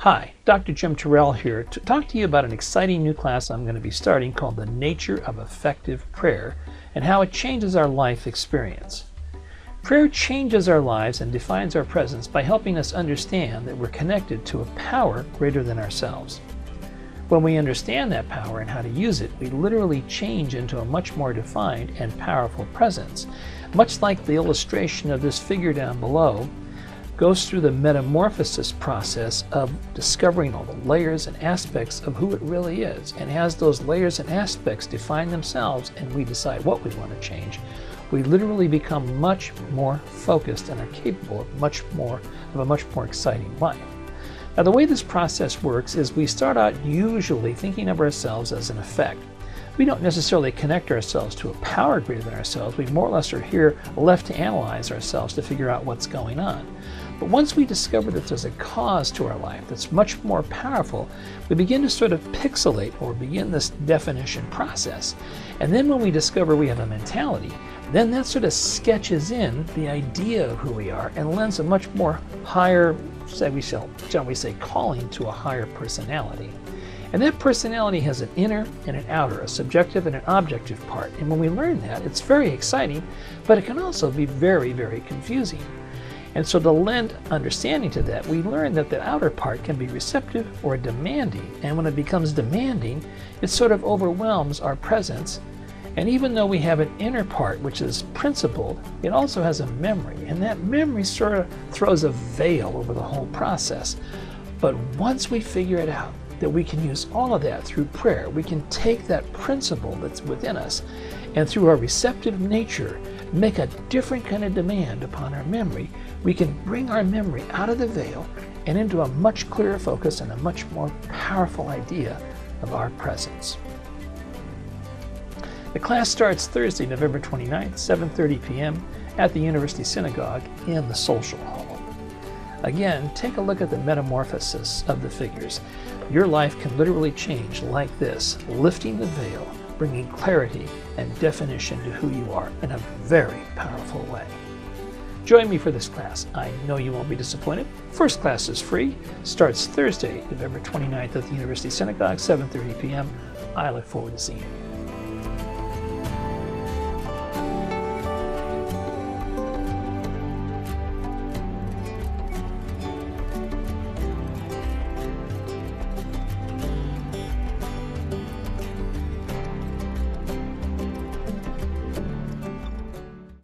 Hi, Dr. Jim Turrell here to talk to you about an exciting new class I'm going to be starting called The Nature of Effective Prayer and how it changes our life experience. Prayer changes our lives and defines our presence by helping us understand that we're connected to a power greater than ourselves. When we understand that power and how to use it, we literally change into a much more defined and powerful presence. Much like the illustration of this figure down below, goes through the metamorphosis process of discovering all the layers and aspects of who it really is. And as those layers and aspects define themselves and we decide what we want to change, we literally become much more focused and are capable of a much more exciting life. Now, the way this process works is we start out usually thinking of ourselves as an effect. We don't necessarily connect ourselves to a power greater than ourselves. We more or less are here left to analyze ourselves to figure out what's going on. But once we discover that there's a cause to our life that's much more powerful, we begin to sort of pixelate or begin this definition process. And then when we discover we have a mentality, then that sort of sketches in the idea of who we are and lends a much more higher, shall we say, calling to a higher personality. And that personality has an inner and an outer, a subjective and an objective part. And when we learn that, it's very exciting, but it can also be very, very confusing. And so to lend understanding to that, we learn that the outer part can be receptive or demanding. And when it becomes demanding, it sort of overwhelms our presence. And even though we have an inner part, which is principled, it also has a memory. And that memory sort of throws a veil over the whole process. But once we figure it out, that we can use all of that through prayer, we can take that principle that's within us and through our receptive nature, make a different kind of demand upon our memory. We can bring our memory out of the veil and into a much clearer focus and a much more powerful idea of our presence. The class starts Thursday, November 29th, 7:30 p.m. at the University Synagogue in the Social Hall. Again, take a look at the metamorphosis of the figures. Your life can literally change like this, lifting the veil, bringing clarity and definition to who you are in a very powerful way. Join me for this class. I know you won't be disappointed. First class is free, starts Thursday, November 29th at the University Synagogue, 7:30 p.m. I look forward to seeing you.